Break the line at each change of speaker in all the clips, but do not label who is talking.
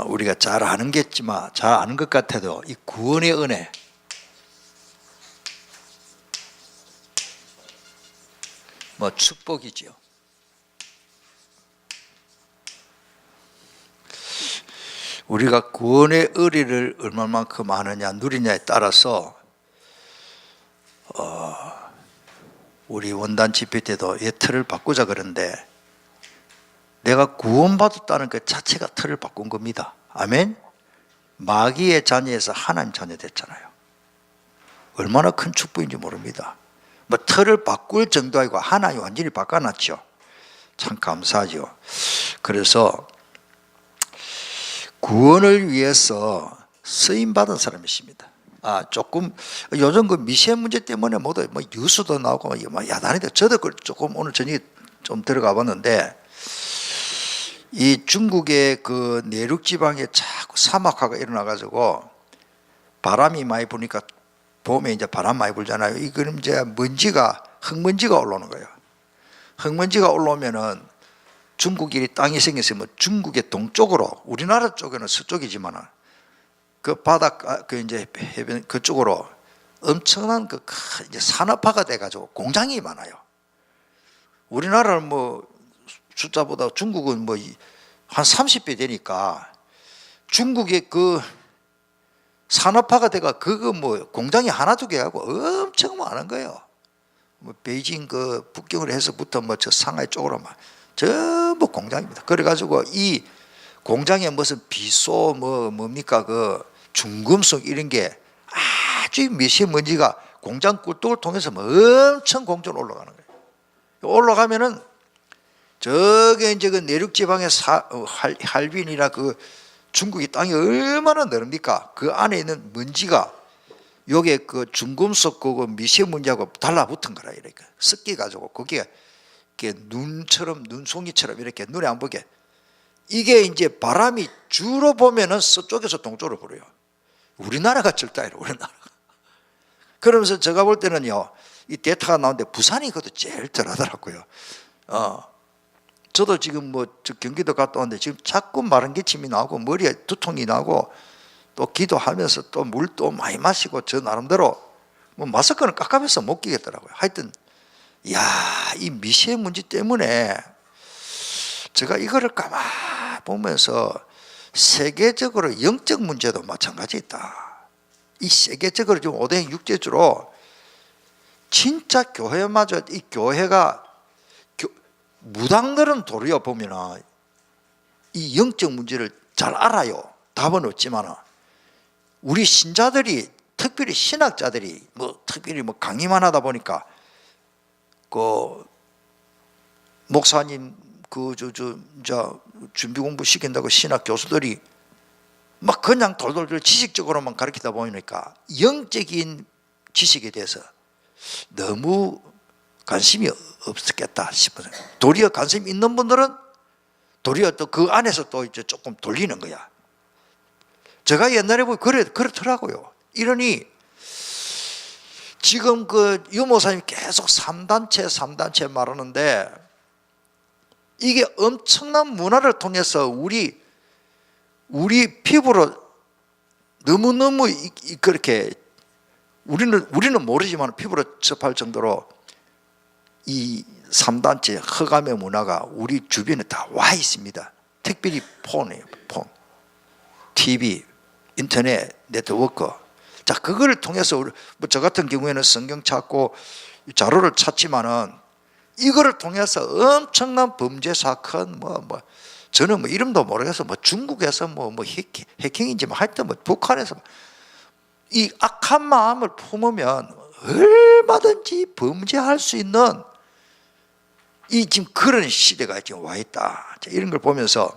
우리가 잘 아는 겠지만, 잘 아는 것 같아도 이 구원의 은혜, 뭐 축복이지요. 우리가 구원의 의리를 얼마만큼 아느냐 누리냐에 따라서 우리 원단 집회 때도 틀을 바꾸자 그러는데, 내가 구원받았다는 것 자체가 틀을 바꾼 겁니다. 아멘. 마귀의 자녀에서 하나님 자녀 됐잖아요. 얼마나 큰 축복인지 모릅니다. 뭐 틀을 바꿀 정도 아니고 하나님 완전히 바꿔놨죠. 참 감사하죠. 그래서 구원을 위해서 쓰임받은 사람이십니다. 조금 요즘 그 미세 문제 때문에 모두 뭐 뉴스도 나오고 뭐 야단인데, 저도 조금 오늘 저녁에 좀 들어가 봤는데, 이 중국의 그 내륙 지방에 자꾸 사막화가 일어나 가지고 바람이 많이 부니까 봄에 이제 바람 많이 불잖아요. 이거는 이제 흙먼지가 올라오는 거예요. 흙먼지가 올라오면은 중국이 땅이 생겼으면 중국의 동쪽으로, 우리나라 쪽에는 서쪽이지만은 그 바닷가 그 이제 해변 그쪽으로 엄청난 그 이제 산업화가 돼가지고 공장이 많아요. 우리나라는 뭐 숫자보다 중국은 뭐 한 30배 되니까, 중국의 그 산업화가 돼가 그거 뭐 공장이 하나 두 개 하고 엄청 많은 거예요. 뭐 베이징 그 북경을 해서부터 뭐 저 상하이 쪽으로 막 전부 공장입니다. 그래가지고 이 공장에 무슨 비소 뭡니까 그 중금속 이런 게 아주 미세먼지가 공장 꿀떡을 통해서 뭐 엄청 공중으로 올라가는 거예요. 올라가면은 저게 이제 그 내륙 지방의 할빈이나 그 중국의 땅이 얼마나 넓습니까? 그 안에 있는 먼지가 요게 그 중금속 그 미세먼지하고 달라붙은 거라, 이렇게 섞여 가지고 거기에 이렇게 눈처럼, 눈송이처럼 이렇게 눈에 안 보게, 이게 이제 바람이 주로 보면은 서쪽에서 동쪽으로 불어요. 우리나라가 절대로, 우리나라가. 그러면서 제가 볼 때는요, 이 데이터가 나오는데 부산이 그것도 제일 덜하더라고요. 저도 지금 뭐 저 경기도 갔다 왔는데 지금 자꾸 마른 기침이 나오고 머리에 두통이 나고, 또 기도하면서 또 물도 많이 마시고, 저 나름대로 뭐 마스크는 깝깝해서 못 끼겠더라고요. 하여튼 이 미세먼지 때문에 제가 이거를 가만 보면서 세계적으로 영적 문제도 마찬가지 있다. 이 세계적으로 지금 5대 육제주로 진짜 교회마저, 이 교회가 무당들은 도리어 보면은 이 영적 문제를 잘 알아요. 답은 없지만 우리 신자들이, 특별히 신학자들이 특별히 강의만 하다 보니까 그 목사님 준비 공부 시킨다고 신학 교수들이 막 그냥 돌돌돌 지식적으로만 가르치다 보니까 영적인 지식에 대해서 너무 관심이 없었겠다 싶어요. 도리어 관심 있는 분들은 도리어 또 그 안에서 또 이제 조금 돌리는 거야. 제가 옛날에 보면 그렇더라고요. 이러니 지금 그 유모사님이 계속 3단체 말하는데, 이게 엄청난 문화를 통해서 우리 피부로 너무너무 그렇게 우리는 모르지만 피부로 접할 정도로 이 3단체 흑암의 문화가 우리 주변에 다 와 있습니다. 특별히 폰이에요. 폰, TV, 인터넷, 네트워크. 자, 그거를 통해서 뭐 저 같은 경우에는 성경 찾고 자료를 찾지만은 이거를 통해서 엄청난 범죄 사건 저는 뭐 이름도 모르겠어. 중국에서 해킹인지 하여튼 북한에서 이 악한 마음을 품으면 얼마든지 범죄할 수 있는 지금 그런 시대가 지금 와 있다. 자, 이런 걸 보면서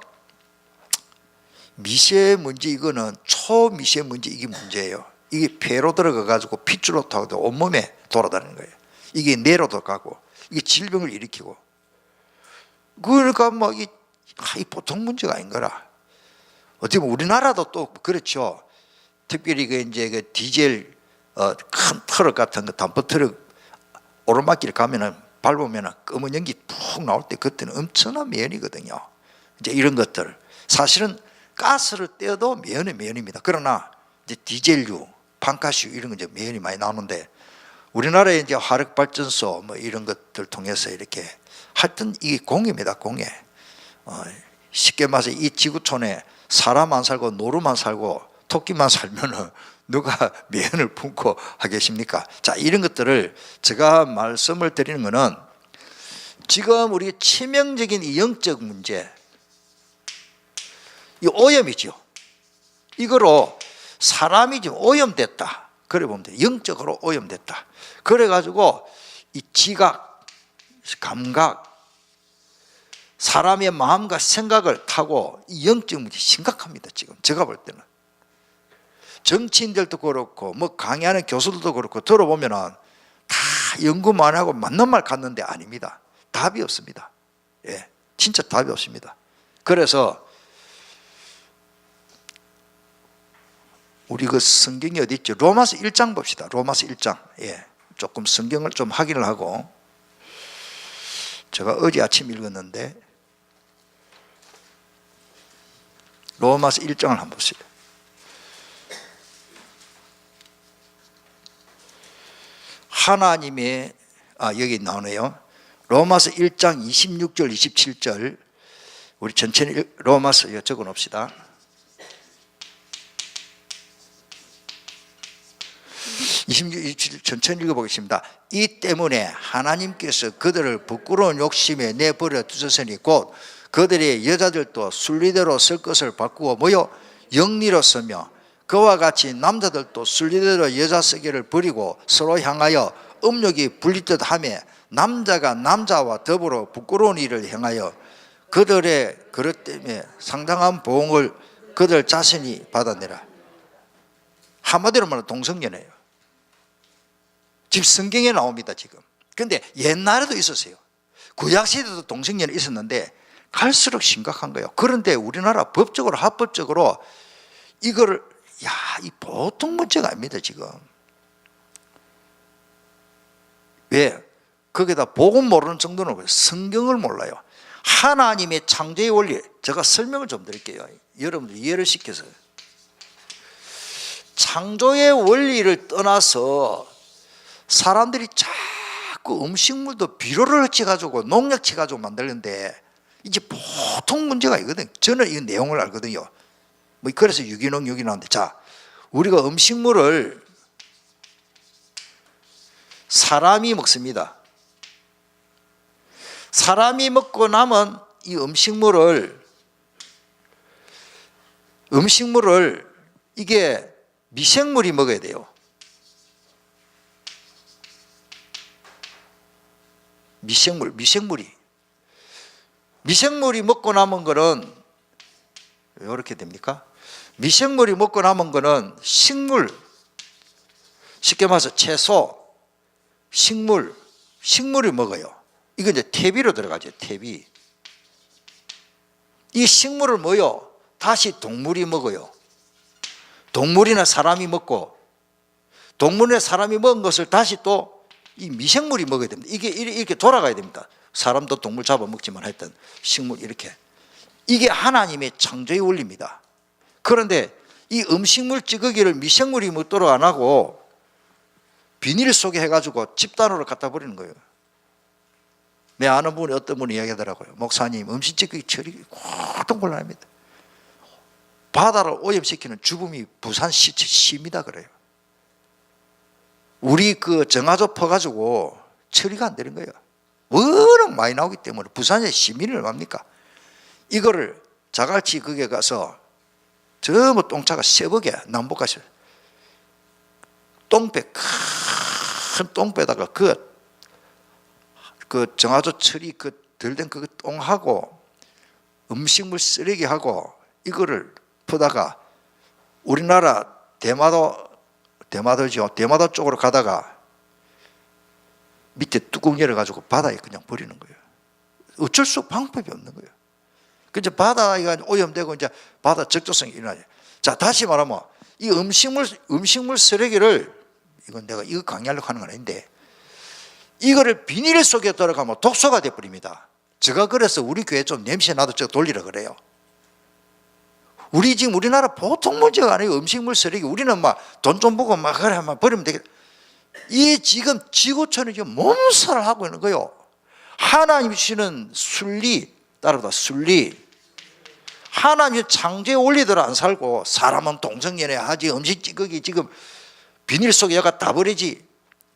미세먼지, 이거는 초미세먼지, 이게 문제예요. 이게 폐로 들어가 가지고 핏줄로 타고 온몸에 돌아다니는 거예요. 이게 뇌로도 가고, 이게 질병을 일으키고. 그러니까 이 보통 문제가 아닌 거라. 어떻게 보면 우리나라도 또 그렇죠. 특별히 그 디젤 큰 트럭 같은 거, 단포 트럭 오르막길 가면은 밟으면은 검은 연기 푹 나올 때, 그때는 엄청난 매연이거든요. 이제 이런 것들 사실은 가스를 떼어도 매연은 매연입니다. 그러나 이제 디젤유, 판가스유 이런 거 이제 매연이 많이 나오는데 우리나라에 이제 화력 발전소 뭐 이런 것들 통해서 이렇게 하여튼 이게 공해입니다. 공해. 쉽게 말해서 이 지구촌에 사람 안 살고 노루만 살고 토끼만 살면은 누가 매연을 품고 하겠습니까? 자, 이런 것들을 제가 말씀을 드리는 것은 지금 우리 치명적인 이 영적 문제, 이 오염이죠. 이거로 사람이 지금 오염됐다. 그래 보면 돼요. 영적으로 오염됐다. 그래가지고 이 지각, 감각, 사람의 마음과 생각을 타고 이 영적 문제 심각합니다. 지금 제가 볼 때는 정치인들도 그렇고 뭐 강의하는 교수들도 그렇고 들어보면은 다 연구만 하고 맞는 말 같는데 아닙니다. 답이 없습니다. 예, 진짜 답이 없습니다. 그래서 우리 그 성경이 어디 있죠? 로마서 1장 봅시다. 로마서 1장. 예, 조금 성경을 좀 확인을 하고 제가 어제 아침 읽었는데 로마서 1장을 한번 보세요. 하나님의 여기 나오네요. 로마서 1장 26절 27절 우리 전체는 로마서 적어 놓읍시다. 26, 27 천천히 읽어보겠습니다. 이 때문에 하나님께서 그들을 부끄러운 욕심에 내버려 두셨으니 곧 그들의 여자들도 순리대로 쓸 것을 바꾸어 모여 영리로 쓰며 그와 같이 남자들도 순리대로 여자 쓰기를 버리고 서로 향하여 음욕이 불리듯 하며 남자가 남자와 더불어 부끄러운 일을 행하여 그들의 그릇 때문에 상당한 보응을 그들 자신이 받아내라. 한마디로 말하면 동성연애예요. 지금 성경에 나옵니다. 지금. 그런데 옛날에도 있었어요. 구약시대도 동성연애 있었는데 갈수록 심각한 거예요. 그런데 우리나라 법적으로 합법적으로 이거를 이 보통 문제가 아닙니다. 지금. 왜? 거기다 복음 모르는 정도는 성경을 몰라요. 하나님의 창조의 원리, 제가 설명을 좀 드릴게요. 여러분들 이해를 시켜서. 창조의 원리를 떠나서 사람들이 자꾸 음식물도 비료를 얹혀가지고 농약 쳐가지고 만들는데 이제 보통 문제가 있거든요. 저는 이 내용을 알거든요. 뭐 그래서 유기농 나오는데, 자, 우리가 음식물을 사람이 먹습니다. 사람이 먹고 남은 이 음식물을 이게 미생물이 먹어야 돼요. 미생물이 먹고 남은 거는 이렇게 됩니까? 미생물이 먹고 남은 거는 식물, 쉽게 말해서 채소, 식물이 먹어요. 이거 이제 퇴비로 들어가죠. 퇴비. 이 식물을 뭐요? 다시 동물이 먹어요. 동물이나 사람이 먹고 동물이나 사람이 먹은 것을 다시 또 이 미생물이 먹어야 됩니다. 이게 이렇게 돌아가야 됩니다. 사람도 동물 잡아먹지만 하여튼 식물 이렇게. 이게 하나님의 창조의 원리입니다. 그런데 이 음식물 찌꺼기를 미생물이 먹도록 안 하고 비닐 속에 해가지고 집단으로 갖다 버리는 거예요. 내 아는 분이 어떤 분이 이야기하더라고요. 목사님, 음식 찌꺼기 처리 고통 곤란합니다. 바다를 오염시키는 죽음이 부산 시입니다 그래요. 우리 그 정화조 퍼가지고 처리가 안 되는 거예요. 워낙 많이 나오기 때문에 부산의 시민이 얼마입니까? 이거를 자갈치 거기에 가서 전부 똥차가 새벽에 남북가서 똥배, 큰 똥배다가 그 정화조 처리 덜 된 그 똥하고 음식물 쓰레기하고 이거를 퍼다가 우리나라 대마도 쪽으로 가다가 밑에 뚜껑 열어가지고 바다에 그냥 버리는 거예요. 어쩔 수 방법이 없는 거예요. 그 이제 바다가 오염되고 이제 바다 적조성이 일어나죠. 자, 다시 말하면 이 음식물 쓰레기를 이건 내가 이거 강의하려고 하는 건 아닌데 이거를 비닐 속에 들어가면 독소가 돼버립니다. 제가 그래서 우리 교회 좀 냄새 나도 저 돌리라 그래요. 우리 지금 우리나라 보통 문제가 아니에요. 음식물 쓰레기. 우리는 막 돈 좀 보고 막 그래 막 버리면 되겠다. 이 지금 지구촌이 지금 몸살을 하고 있는 거예요. 하나님 주시는 순리 따라다 순리. 하나님 창조의 원리대로 안 살고 사람은 동성연애하지 음식 찌꺼기 지금 비닐 속에 여가 다 버리지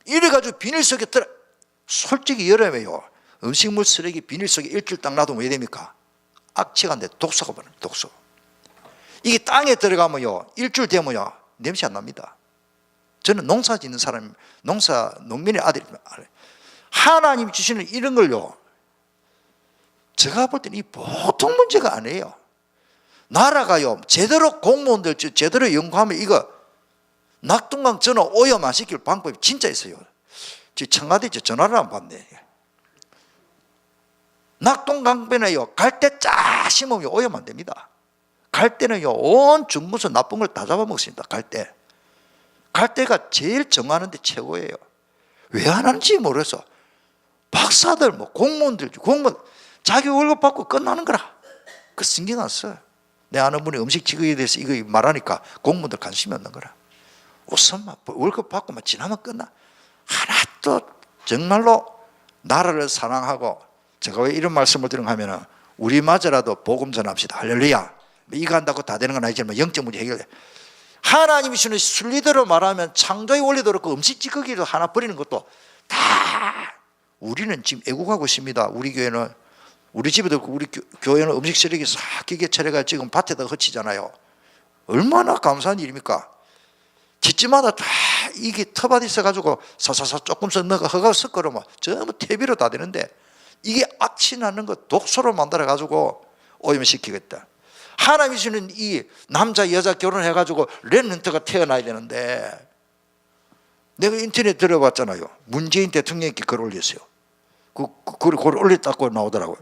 이래가지고 비닐 속에 들어 솔직히 여름에요 음식물 쓰레기 비닐 속에 일주일 딱 놔두면 왜 됩니까? 악취가 안 돼. 독소가 버려요. 독소. 이게 땅에 들어가면요 일주일 되면요 냄새 안 납니다. 저는 농사 짓는 사람 농민의 아들입니다. 하나님 주시는 이런 걸요 제가 볼 때는 이 보통 문제가 아니에요. 나라가요 제대로 공무원들 제대로 연구하면 이거 낙동강 전화 오염 안 시킬 방법이 진짜 있어요. 청와대에 전화를 안 받네. 낙동강변에요 갈대 짜 심으면 오염 안 됩니다. 갈대는요 온 중무수 나쁜 걸 다 잡아먹습니다. 갈대가 제일 정하는데 최고예요. 왜 안 하는지 모르겠어. 박사들 뭐 공무원 자기 월급 받고 끝나는 거라. 그 신경 안 써요. 내 아는 분이 음식 찌꺼기에 대해서 이거 말하니까 공무원들 관심이 없는 거라. 우선 막 월급 받고 막 지나면 끝나. 하나도 정말로 나라를 사랑하고 제가 왜 이런 말씀을 드리는가 하면은 우리마저라도 복음 전합시다. 할렐루야. 이거 한다고 다 되는 건 아니지만 영적 문제 해결돼. 하나님이 주는 순리대로 말하면 창조의 원리대로 그 음식 찌꺼기도 하나 버리는 것도 다 우리는 지금 애국하고 있습니다. 우리 교회는 우리 집에도 우리 교회는 음식 쓰레기 싹 기계 처리가 지금 밭에다 흩치잖아요. 얼마나 감사한 일입니까? 집집마다 다 이게 텃밭 있어가지고 사사사 조금씩 넣어가 허가 섞어놓으면 전부 퇴비로 다 되는데 이게 악취 나는 거 독소로 만들어가지고 오염시키겠다. 하나님이 주는 이 남자 여자 결혼해가지고 랩런트가 태어나야 되는데 내가 인터넷 들어봤잖아요. 문재인 대통령께 글 올렸어요. 글 올렸다고 나오더라고요.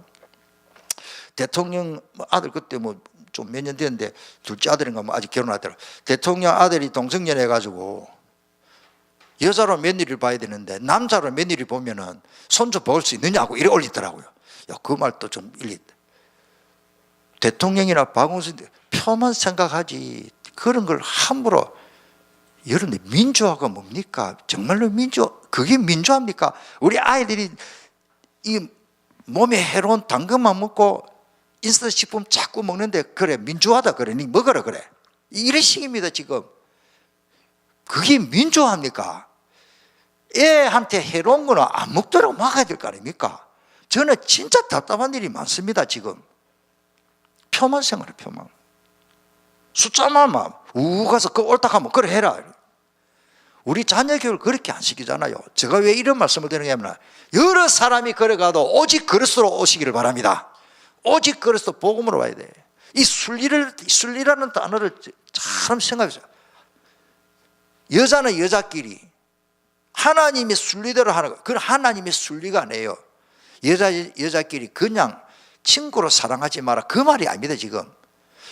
대통령 아들 그때 뭐 좀 몇 년 됐는데 둘째 아들인가 뭐 아직 결혼하더라고요. 대통령 아들이 동성연애 해가지고 여자로 며느리를 봐야 되는데 남자로 며느리 보면은 손주 볼 수 있느냐고 이래 올리더라고요. 야, 그 말도 좀 일리. 대통령이나 박원순 표만 생각하지 그런 걸 함부로. 여러분들 민주화가 뭡니까? 정말로 그게 민주화입니까? 우리 아이들이 이 몸에 해로운 당근만 먹고 인스턴트 식품 자꾸 먹는데 그래 민주화다 그래 니 먹으라 그래 이런 식입니다. 지금 그게 민주화입니까? 애한테 해로운 거는 안 먹도록 막아야 될 거 아닙니까? 저는 진짜 답답한 일이 많습니다. 지금 표만 생각해. 표만 숫자만 우 가서 그 옳다 하면 그래 해라. 우리 자녀 교육을 그렇게 안 시키잖아요. 제가 왜 이런 말씀을 드리냐면 여러 사람이 걸어가도 오직 그리스도로 오시기를 바랍니다. 오직 그리스도 복음으로 와야 돼. 이 순리라는 단어를 참 생각해보세요. 여자는 여자끼리 하나님의 순리대로 하는 거. 그건 하나님의 순리가 아니에요. 여자끼리 그냥 친구로 사랑하지 마라 그 말이 아닙니다. 지금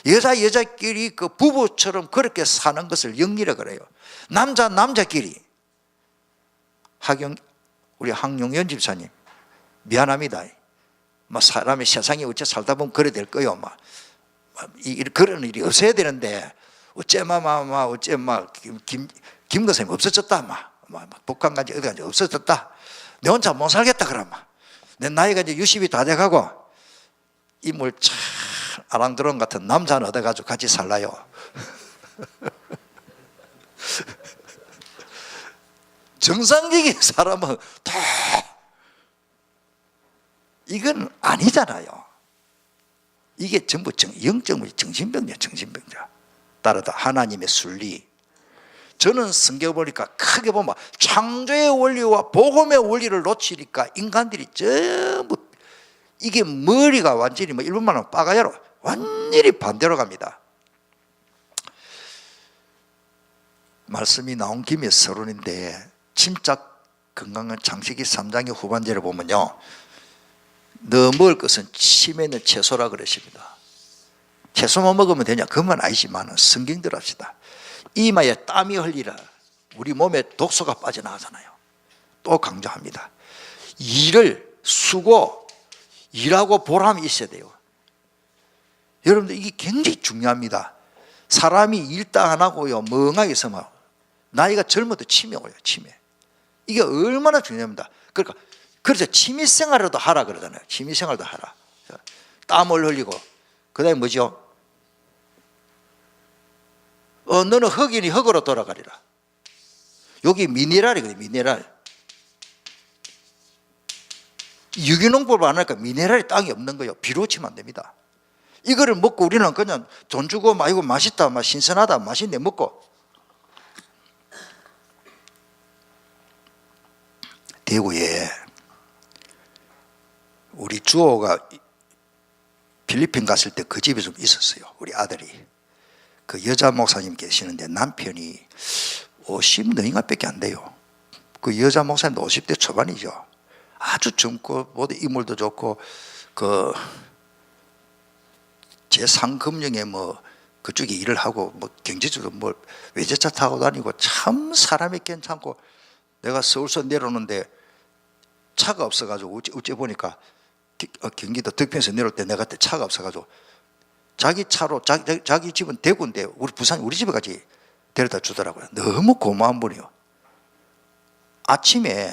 여자끼리 그 부부처럼 그렇게 사는 것을 영리라 그래요. 남자끼리 우리 황용연 집사님 미안합니다. 사람이 세상에 어째 살다 보면 그래 될 거요. 그런 일이 없어야 되는데 어째 김 선생님 없어졌다. 북한 간지 어디 간지 없어졌다. 내 혼자 못 살겠다 그러면 내 나이가 이제 60이 다 돼가고 인물 참 아랑드론 같은 남자는 얻어가지고 같이 살라요. 정상적인 사람은 다 이건 아니잖아요. 이게 전부 영적 정신병자. 따라다 하나님의 순리. 저는 성경 보니까 크게 보면 창조의 원리와 복음의 원리를 놓치니까 인간들이 전부 이게 머리가 완전히 일본말로 빠가야로 완전히 반대로 갑니다. 말씀이 나온 김에 서론인데 침착 건강한 창세기 3장의 후반절을 보면요. 너 먹을 것은 침에 있는 채소라 그러십니다. 채소만 먹으면 되냐? 그건 아니지만 성경대로 합시다. 이마에 땀이 흘리라. 우리 몸에 독소가 빠져나가잖아요. 또 강조합니다. 일하고 보람이 있어야 돼요. 여러분들 이게 굉장히 중요합니다. 사람이 일당 안 하고요 멍하게 있으면 나이가 젊어도 치매 오요. 치매. 이게 얼마나 중요합니다. 그러니까 그래서 취미생활도 하라 그러잖아요. 취미생활도 하라. 땀을 흘리고 그 다음에 뭐죠? 너는 흙이니 흙으로 돌아가리라. 여기 미네랄이거든요. 미네랄. 유기농법을 안 하니까 미네랄이 땅에 없는 거예요. 비료 치면 안 됩니다. 이거를 먹고 우리는 그냥 돈 주고 이거 맛있다, 신선하다, 맛있네 먹고. 대구에 우리 주호가 필리핀 갔을 때 그 집에 좀 있었어요. 우리 아들이. 그 여자 목사님 계시는데 남편이 50 너인가밖에 안 돼요. 그 여자 목사님도 50대 초반이죠. 아주 젊고 모두 인물도 좋고 그 제3금융에 뭐 그쪽에 일을 하고 뭐 경제적으로 뭐 외제차 타고 다니고 참 사람이 괜찮고 내가 서울서 내려오는데 차가 없어가지고 어째 보니까 경기도 덕평에서 내려올 때 내가 그때 차가 없어가지고 자기 차로 자기 집은 대구인데 우리 부산 우리 집에까지 데려다 주더라고요. 너무 고마운 분이요. 아침에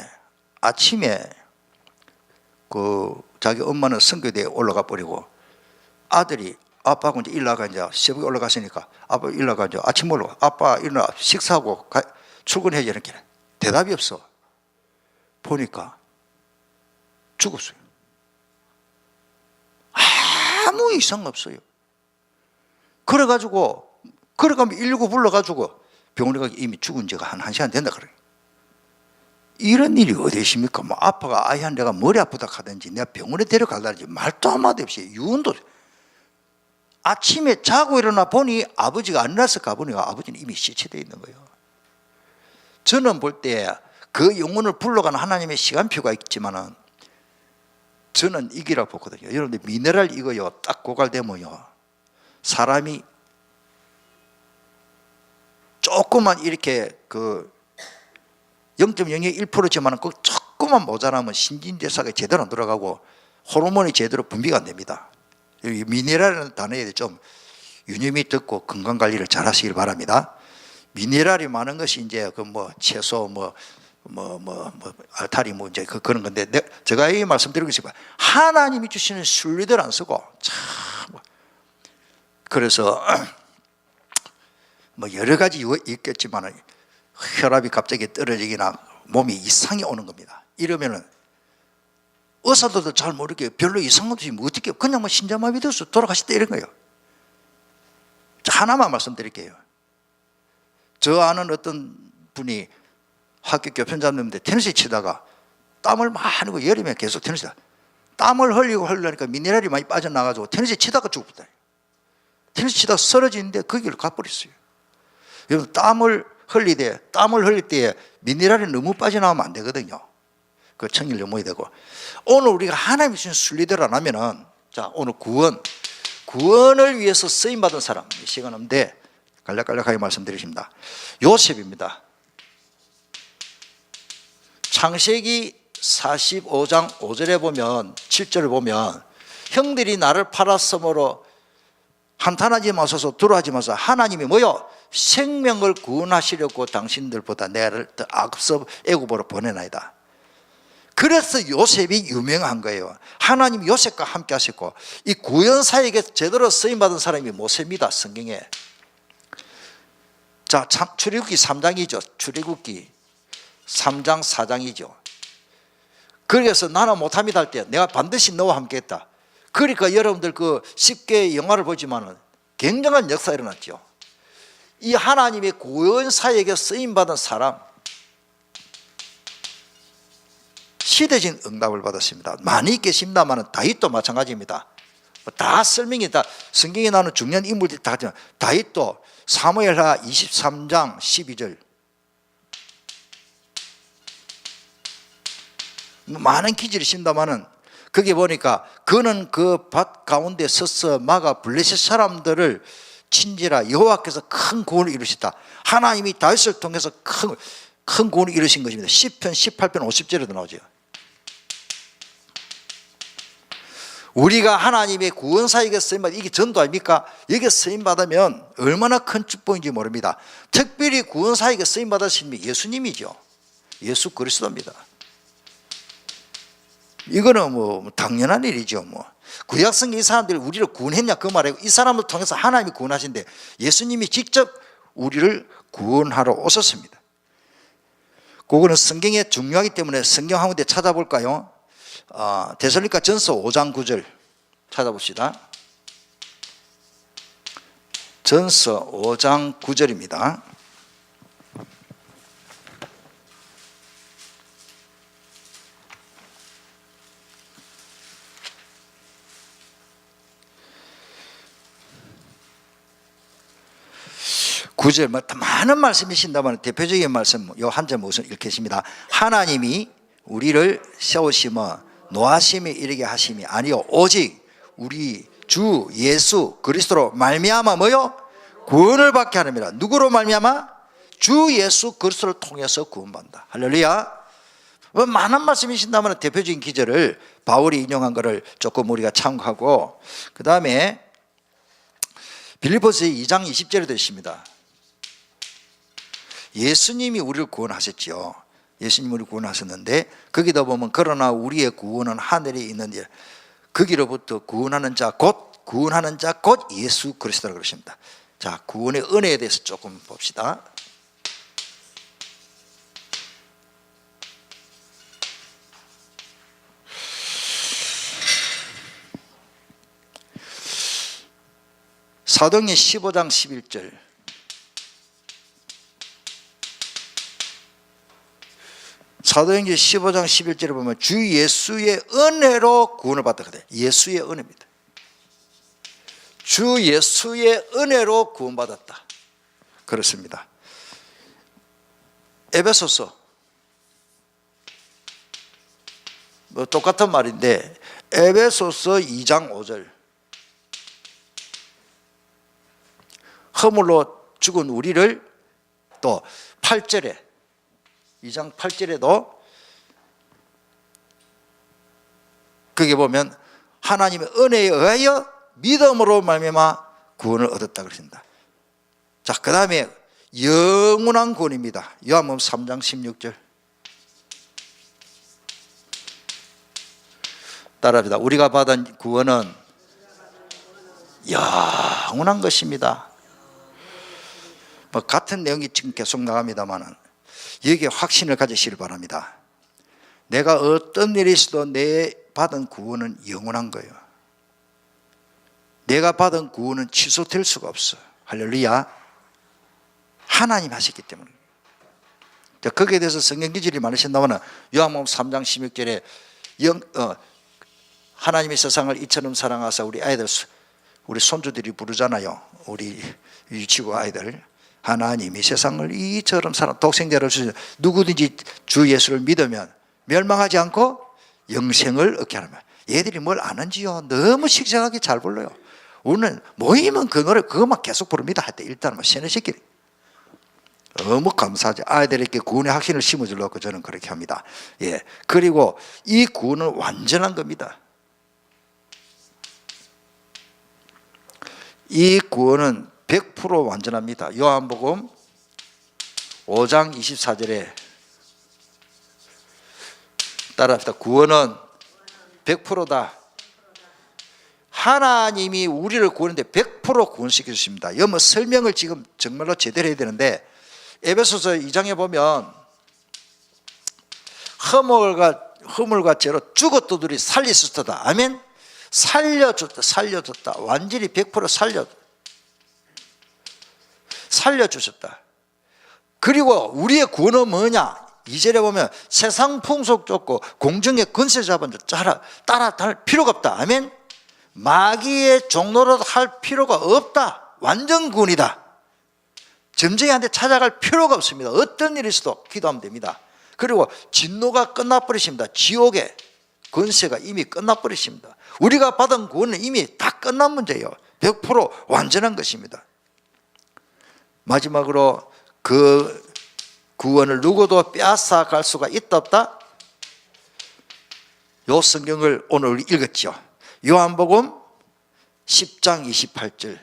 그 자기 엄마는 선교대에 올라가 버리고 아들이 아빠하고 이제 일 나가 이제 새벽에 올라갔으니까 아빠 일 나가 이제 아침 먹으러 아빠 일어나 식사하고 출근해야지 이렇게 대답이 없어. 보니까 죽었어요. 아무 이상 없어요. 그래가지고 그래가면 119 불러가지고 병원에 가기 이미 죽은 지가 한 1시간 된다 그래요. 이런 일이 어디 있습니까? 뭐 아빠가 아이한 내가 머리 아프다 하든지 내가 병원에 데려가든지 말도 한마디 없이 유언도. 아침에 자고 일어나 보니 아버지가 안 일어나서 가보니까 아버지는 이미 시체되어 있는 거예요. 저는 볼 때 그 영혼을 불러가는 하나님의 시간표가 있지만은 저는 이기라고 보거든요. 여러분들 미네랄 이거요 딱 고갈되면요 사람이 조금만 이렇게 그 0.001%지만 그 조금만 모자라면 신진대사가 제대로 안 들어가고 호르몬이 제대로 분비가 안 됩니다. 미네랄이라는 단어에 좀 유념이 듣고 건강 관리를 잘 하시길 바랍니다. 미네랄이 많은 것이 이제 그 뭐 채소 알타리 뭐 이제 그런 건데 제가 이 말씀드리고 싶어요. 하나님이 주시는 순리대로 안 쓰고 참 그래서 뭐 여러 가지 있겠지만 혈압이 갑자기 떨어지거나 몸이 이상이 오는 겁니다. 이러면은 의사들도 잘 모르게 별로 이상한 없이 뭐 어떻게 그냥 뭐 신장마비 돼서 돌아가셨다 이런 거예요. 하나만 말씀드릴게요. 저 아는 어떤 분이 학교 교편자님인데 테니스 치다가 땀을 많이 흘리고 여름에 계속 테니스 땀을 흘리니까 미네랄이 많이 빠져나가지고 테니스 치다가 죽었다. 테니스 치다가 쓰러지는데 그 길을 가버렸어요. 여러분 땀을 흘릴 때 미네랄이 너무 빠져나오면 안 되거든요. 그 청일 넘어야 되고 오늘 우리가 하나님이 주신 순리대로 안 하면은 자 오늘 구원을 위해서 쓰임받은 사람 시간 없는데 간략하게 말씀드리십니다. 요셉입니다. 창세기 45장 5절에 보면 7절을 보면 형들이 나를 팔았으므로 한탄하지 마소서 두려워하지 마소서 하나님이 뭐요? 생명을 구원하시려고 당신들보다 내를 더 앞서 애굽으로 보내나이다. 그래서 요셉이 유명한 거예요. 하나님이 요셉과 함께 하셨고 이 구원사에게 제대로 쓰임받은 사람이 모세입니다. 성경에. 자, 출애굽기 3장이죠. 출애굽기 3장 4장이죠. 그래서 나는 못합니다 할 때 내가 반드시 너와 함께 했다. 그러니까 여러분들 그 쉽게 영화를 보지만은 굉장한 역사가 일어났죠. 이 하나님의 구원사에게 쓰임받은 사람 시대적인 응답을 받았습니다. 많이 계십니다만 다윗도 마찬가지입니다. 다 설명이 다 성경에 나오는 중요한 인물들이 다 하지만 다윗도 사무엘하 23장 12절 많은 기질이 있습니다만은 거기 보니까 그는 그 밭 가운데 서서 막아 블레셋 사람들을 친지라 여호와께서 큰 구원을 이루셨다. 하나님이 다윗을 통해서 큰 구원을 이루신 것입니다. 10편 18편 50절에도 나오죠. 우리가 하나님의 구원사에게 쓰임받으면 이게 전도 아닙니까? 여기에 쓰임받으면 얼마나 큰 축복인지 모릅니다. 특별히 구원사에게 쓰임받으신 분 예수님이죠. 예수 그리스도입니다. 이거는 뭐 당연한 일이죠. 뭐 구약성경 이 사람들이 우리를 구원했냐 그 말이고, 이 사람을 통해서 하나님이 구원하신데 예수님이 직접 우리를 구원하러 오셨습니다. 그거는 성경에 중요하기 때문에 성경 한 군데 찾아볼까요? 데살로니가 전서 5장 9절 찾아봅시다. 전서 5장 9절입니다. 구절 많은 말씀이신다만 대표적인 말씀 요 한 점 우선 읽겠습니다. 하나님이 우리를 세우시며 노하심에 이르게 하심이 아니요 오직 우리 주 예수 그리스도로 말미암아 뭐요? 구원을 받게 하느니라. 누구로 말미암아? 주 예수 그리스도를 통해서 구원받는다. 할렐루야. 많은 말씀이신다면 대표적인 기절을 바울이 인용한 것을 조금 우리가 참고하고, 그 다음에 빌립보서 2장 20절에 되십니다. 예수님이 우리를 구원하셨지요. 예수님이 우리를 구원하셨는데 거기다 보면 그러나 우리의 구원은 하늘에 있는데 거기로부터 구원하는 자 곧 예수 그리스도라고 그러십니다. 자, 구원의 은혜에 대해서 조금 봅시다. 사도행전 15장 11절. 사도행전 15장 11절에 보면 주 예수의 은혜로 구원을 받다 그래. 예수의 은혜입니다. 주 예수의 은혜로 구원받았다. 그렇습니다. 에베소서 똑같은 말인데 에베소서 2장 5절. 허물로 죽은 우리를 또 8절에 2장 8절에도 거기 보면 하나님의 은혜에 의하여 믿음으로 말미암아 구원을 얻었다 그러신다. 자, 그 다음에 영원한 구원입니다. 요한복음 3장 16절 따라합니다. 우리가 받은 구원은 영원한 것입니다. 뭐 같은 내용이 지금 계속 나갑니다만은 여기에 확신을 가지시길 바랍니다. 내가 어떤 일이 있어도 내 받은 구원은 영원한 거예요. 내가 받은 구원은 취소될 수가 없어요. 할렐루야. 하나님 하셨기 때문에. 거기에 대해서 성경 기질이 많으신다면 요한복음 3장 16절에 하나님이 세상을 이처럼 사랑하사 우리 아이들, 우리 손주들이 부르잖아요. 우리 유치부 아이들. 하나님이 세상을 이처럼 독생자를 주셔서 누구든지 주 예수를 믿으면 멸망하지 않고 영생을 얻게 하는 말. 얘들이 뭘 아는지요? 너무 식상하게 잘 불러요. 오늘 모이면 그 노래 그것만 계속 부릅니다. 할 때 일단 뭐 세뇌시키리. 너무 감사하죠. 아이들에게 구원의 확신을 심어주려고 저는 그렇게 합니다. 예. 그리고 이 구원은 완전한 겁니다. 이 구원은 100% 완전합니다. 요한복음 5장 24절에 따라합시다. 구원은 100%다. 하나님이 우리를 구원했는데 100% 구원시켜 주십니다. 이거 뭐 설명을 지금 정말로 제대로 해야 되는데 에베소서 2장에 보면 허물과 죄로 죽었도들이 살리셨다. 아멘. 살려줬다. 완전히 100% 살려주셨다. 그리고 우리의 구원은 뭐냐? 2절에 보면 세상 풍속 쫓고 공중의 권세 잡은 자 따라할 필요가 없다. 아멘. 마귀의 종노릇 할 필요가 없다. 완전 구원이다. 점쟁이한테 찾아갈 필요가 없습니다. 어떤 일이 있어도 기도하면 됩니다. 그리고 진노가 끝나버리십니다. 지옥의 권세가 이미 끝나버리십니다. 우리가 받은 구원은 이미 다 끝난 문제예요. 100% 완전한 것입니다. 마지막으로 그 구원을 누구도 빼앗아갈 수가 있다 없다? 요 성경을 오늘 읽었죠. 요한복음 10장 28절.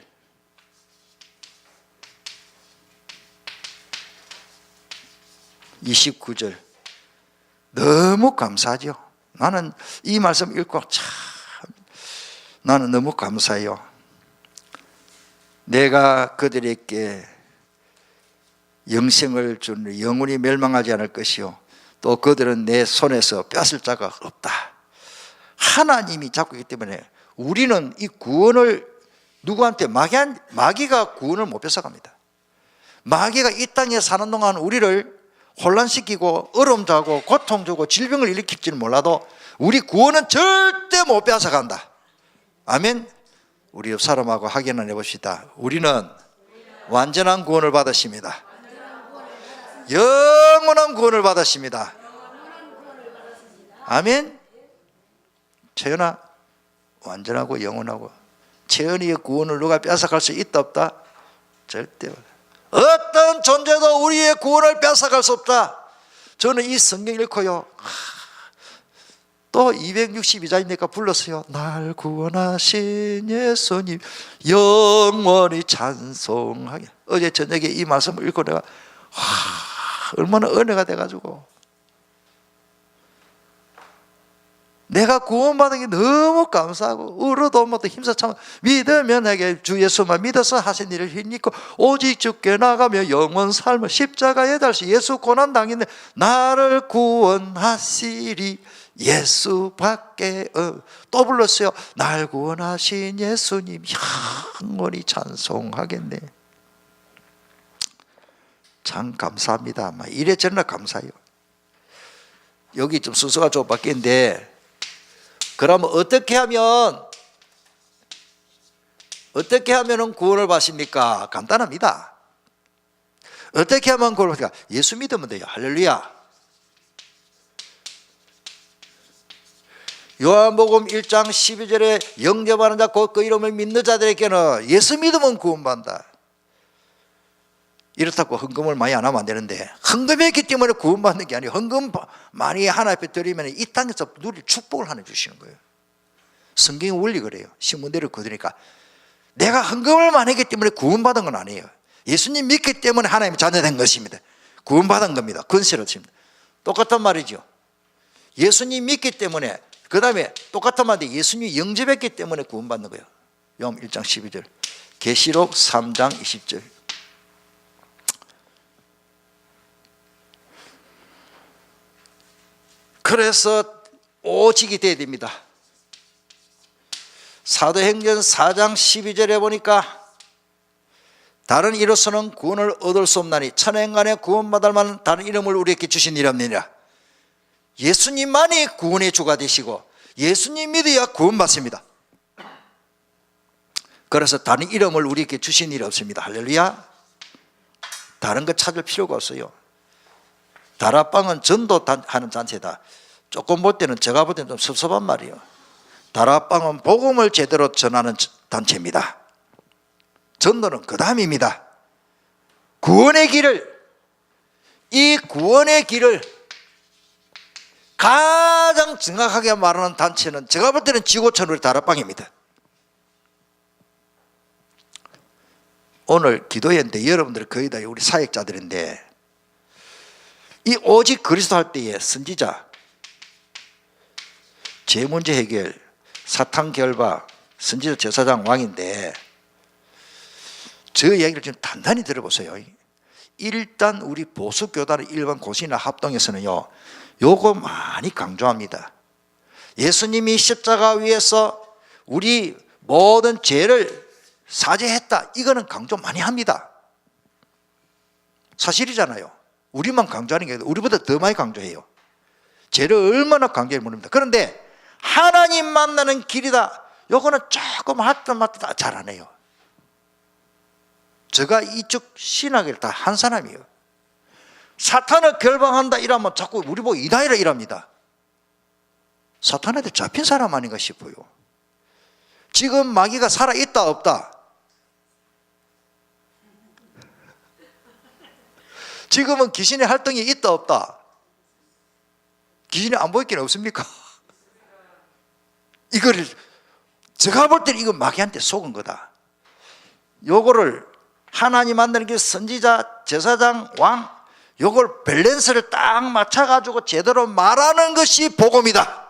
(29절) 너무 감사하죠. 나는 이 말씀 읽고 참 나는 너무 감사해요. 내가 그들에게 영생을 주는 영원히 멸망하지 않을 것이요 또 그들은 내 손에서 뺏을 자가 없다. 하나님이 잡고 있기 때문에 우리는 이 구원을 누구한테 마귀가 구원을 못 뺏어갑니다. 마귀가 이 땅에 사는 동안 우리를 혼란시키고 어려움 주고 고통 주고 질병을 일으킬지는 몰라도 우리 구원은 절대 못 뺏어간다. 아멘. 우리 옆 사람하고 확인을 해봅시다. 우리는 완전한 구원을 받으십니다. 영원한 구원을 받으십니다. 아멘. 채연아, 완전하고 영원하고 채연이의 구원을 누가 뺏어갈 수 있다 없다? 절대 어떤 존재도 우리의 구원을 뺏어갈 수 없다. 저는 이 성경 읽고요 또 262자이니까 불렀어요. 날 구원하신 예수님 영원히 찬송하게. 어제 저녁에 이 말씀을 읽고 내가 얼마나 은혜가 돼가지고 내가 구원받은 게 너무 감사하고 울어도 못해 힘써 참 믿으면 내게 주 예수만 믿어서 하신 일을 힘입고 오직 주께 나가며 영원 삶을 십자가에 달시 예수 고난 당했네 나를 구원하시리 예수밖에 또 불렀어요. 날 구원하신 예수님 영원히 찬송하겠네. 참 감사합니다. 이래저래 감사해요. 여기 좀 순서가 좀 바뀌는데 그러면 어떻게 하면 구원을 받습니까? 간단합니다. 어떻게 하면 구원을 받습니까? 예수 믿으면 돼요. 할렐루야. 요한복음 1장 12절에 영접하는 자 곧 그 이름을 믿는 자들에게는 예수 믿으면 구원받는다. 이렇다고 헌금을 많이 안 하면 안 되는데 헌금했기 때문에 구원받는 게 아니에요. 헌금 많이 하나 앞에 드리면 이 땅에서 누릴 축복을 하나 주시는 거예요. 성경의 원리 그래요. 신문대로 거두니까 내가 헌금을 많이 했기 때문에 구원받은 건 아니에요. 예수님 믿기 때문에 하나님의 자녀된 것입니다. 구원받은 겁니다. 권세를 칩니다. 똑같은 말이죠. 예수님 믿기 때문에 그 다음에 똑같은 말인데 예수님이 영접했기 때문에 구원받는 거예요. 요한 1장 12절 계시록 3장 20절 그래서 오직이 돼야 됩니다. 사도행전 4장 12절에 보니까 다른 이로서는 구원을 얻을 수 없나니 천행간에 구원받을 만한 다른 이름을 우리에게 주신 이름이니라. 예수님만이 구원의 주가 되시고 예수님 믿어야 구원받습니다. 그래서 다른 이름을 우리에게 주신 일이 없습니다. 할렐루야. 다른 거 찾을 필요가 없어요. 다락방은 전도하는 단체다. 조금 볼 때는 제가 볼 때는 좀 섭섭한 말이에요. 다락방은 복음을 제대로 전하는 단체입니다. 전도는 그 다음입니다. 이 구원의 길을 가장 정확하게 말하는 단체는 제가 볼 때는 지구촌 우리 다락방입니다. 오늘 기도회인데 여러분들 거의 다 우리 사역자들인데 이 오직 그리스도 할 때에 선지자, 제 문제 해결, 사탄 결박, 선지자 제사장 왕인데 저 이야기를 좀 단단히 들어보세요. 일단 우리 보수교단의 일반 고시나 합동에서는요 요거 많이 강조합니다. 예수님이 십자가 위에서 우리 모든 죄를 사죄했다. 이거는 강조 많이 합니다. 사실이잖아요. 우리만 강조하는 게 아니라 우리보다 더 많이 강조해요. 죄를 얼마나 강조해 모릅니다. 그런데 하나님 만나는 길이다. 요거는 조금 하다 잘 안 해요. 제가 이쪽 신학을 다 한 사람이에요. 사탄을 결방한다 이러면 자꾸 우리 보고 이다이라 이랍니다. 사탄한테 잡힌 사람 아닌가 싶어요. 지금 마귀가 살아있다 없다? 지금은 귀신의 활동이 있다 없다? 귀신이 안 보이긴 없습니까? 이거를 제가 볼 때는 이거 마귀한테 속은 거다. 요거를 하나님 만드는 게 선지자, 제사장, 왕, 요걸 밸런스를 딱 맞춰가지고 제대로 말하는 것이 복음이다.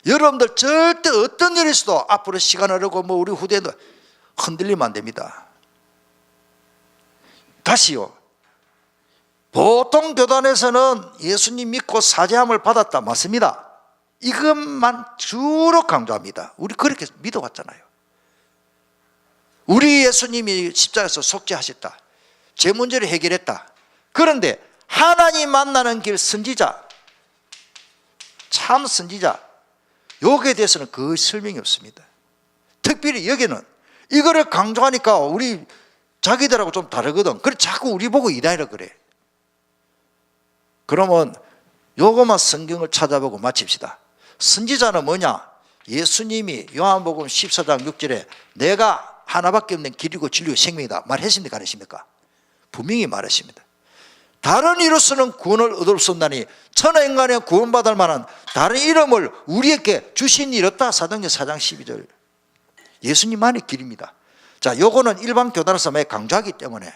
여러분들 절대 어떤 일이 있어도 앞으로 시간 흐르고 뭐 우리 후대도 흔들리면 안 됩니다. 다시요. 보통 교단에서는 예수님 믿고 사죄함을 받았다, 맞습니다. 이것만 주로 강조합니다. 우리 그렇게 믿어왔잖아요. 우리 예수님이 십자가에서 속죄하셨다, 제 문제를 해결했다. 그런데 하나님 만나는 길 선지자, 참 선지자, 여기에 대해서는 그 설명이 없습니다. 특별히 여기는 이거를 강조하니까 우리 자기들하고 좀 다르거든. 그래 자꾸 우리 보고 이단이라 그래. 그러면 요것만 성경을 찾아보고 마칩시다. 선지자는 뭐냐? 예수님이 요한복음 14장 6절에 내가 하나밖에 없는 길이고 진리고 생명이다 말했습니까? 안 했습니까? 분명히 말했습니다. 다른 이로서는 구원을 얻을 수 없나니 천하 인간에 구원받을 만한 다른 이름을 우리에게 주신 일 없다. 사도행전 4장 12절. 예수님만의 길입니다. 자, 요거는 일반 교단에서 많이 강조하기 때문에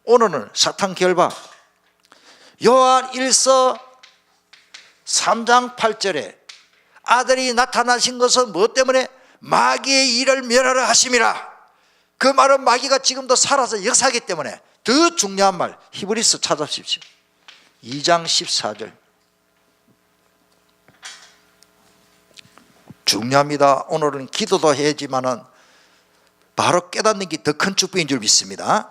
오늘은 사탄 결박, 요한 1서 3장 8절에 아들이 나타나신 것은 무엇 때문에? 마귀의 일을 멸하려 하심이라. 그 말은 마귀가 지금도 살아서 역사하기 때문에 더 중요한 말 히브리서 찾아보십시오. 2장 14절. 중요합니다. 오늘은 기도도 해야지만은 바로 깨닫는 게 더 큰 축복인 줄 믿습니다.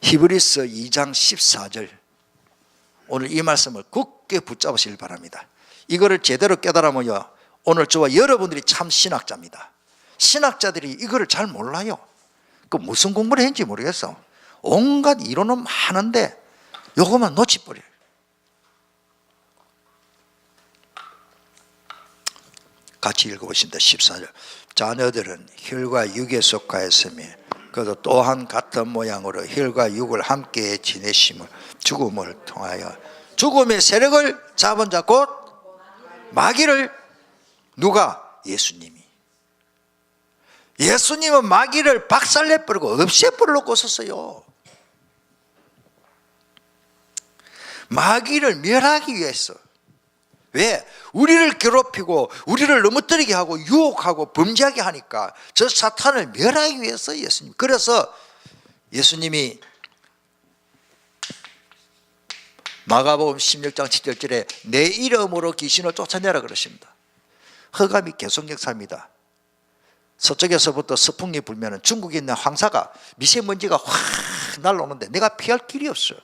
히브리서 2장 14절. 오늘 이 말씀을 굳게 붙잡으시길 바랍니다. 이거를 제대로 깨달으면요, 오늘 저와 여러분들이 참 신학자입니다. 신학자들이 이거를 잘 몰라요. 그 무슨 공부를 했는지 모르겠어. 온갖 이론은 많은데 요것만 놓치버려요. 같이 읽어보신다. 14절. 자녀들은 혈과 육에 속하였으며 그도 또한 같은 모양으로 혈과 육을 함께 지내심을 죽음을 통하여 죽음의 세력을 잡은 자 곧 마귀를, 누가? 예수님이. 예수님은 마귀를 박살내버리고 없애버리려고 썼어요. 마귀를 멸하기 위해서. 왜? 우리를 괴롭히고 우리를 넘어뜨리게 하고 유혹하고 범죄하게 하니까 저 사탄을 멸하기 위해서 예수님. 그래서 예수님이 마가복음 16장 7절에 내 이름으로 귀신을 쫓아내라 그러십니다. 흑암이 계속 역사입니다. 서쪽에서부터 서풍이 불면 중국에 있는 황사가 미세먼지가 확 날라오는데 내가 피할 길이 없어요.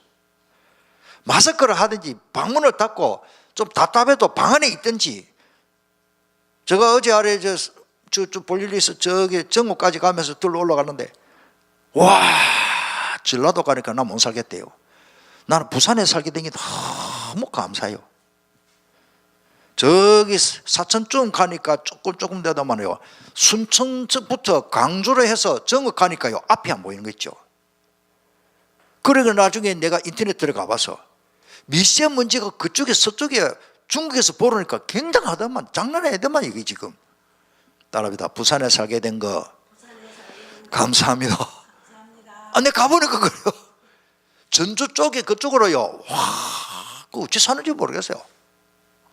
마스크를 하든지 방문을 닫고 좀 답답해도 방 안에 있든지. 제가 어제 아래 저 볼일이 있어 저기 정오까지 가면서 들러 올라가는데 와, 전라도 가니까 나 못 살겠대요. 나는 부산에 살게 된 게 너무 감사해요. 저기 사천쯤 가니까 조금 되다만요, 순천부터 강주로 해서 정읍 가니까요 앞이 안 보이는 거 있죠. 그러니까 나중에 내가 인터넷 들어가 봐서 미세먼지가 그쪽에 서쪽에 중국에서 보러니까 굉장하더만, 장난해야더만 이게 지금. 따라합니다. 부산에 살게 된 거 감사합니다. 아, 내가 가보니까 그래요. 전주 쪽에 그쪽으로요, 와, 그 어찌 사는지 모르겠어요.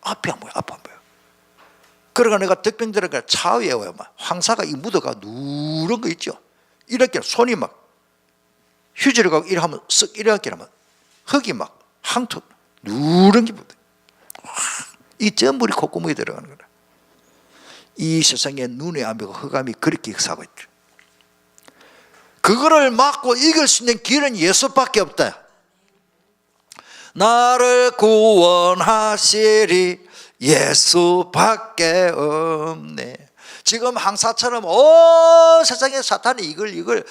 앞이 안 보여, 앞이 안 보여. 그러니까 내가 덕병 들어가 차 위에 와요. 황사가 이 묻어가 누런 거 있죠. 이렇게 손이 막 휴지를 가고 이렇게 하면 쓱 이렇게 하면 흙이 막 항토 누런 게 묻어요. 이 전부리 콧구멍에 들어가는 거라. 이 세상에 눈에 안 보이고 흑암이 그렇게 역사하고 있죠. 그거를 막고 이길 수 있는 길은 예수밖에 없다. 나를 구원하시리 예수밖에 없네. 지금 항사처럼 온 세상에 사탄이 이걸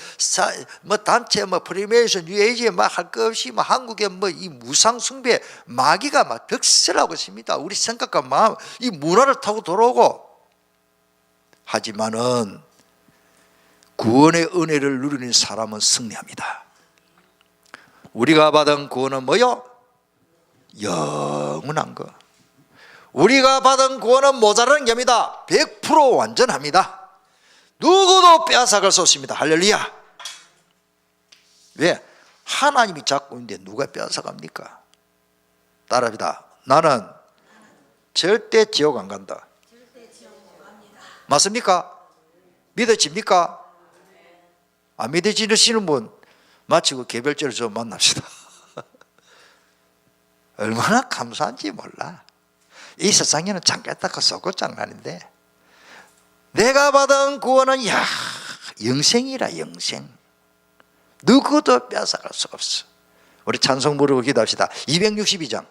뭐 단체 뭐 프리메이션 뉴에이지 막 할 것 없이 뭐 한국에 뭐 이 무상 숭배 마귀가 막 득세하고 있습니다. 우리 생각과 마음 이 문화를 타고 돌아오고. 하지만은 구원의 은혜를 누리는 사람은 승리합니다. 우리가 받은 구원은 뭐요? 영원한 거. 우리가 받은 구원은 모자라는 게 아니다. 100% 완전합니다. 누구도 빼앗아갈 수 없습니다. 할렐루야. 왜? 하나님이 잡고 있는데 누가 빼앗아갑니까? 따라합니다. 나는 절대 지옥 안 간다. 맞습니까? 믿어집니까? 안 믿어지시는 분 마치고 개별적으로 좀 만납시다. 얼마나 감사한지 몰라. 이 세상에는 장겠다가 썩고 장난인데 내가 받은 구원은 영생이라. 영생. 누구도 빼앗아갈 수 없어. 우리 찬송 부르고 기도합시다. 262장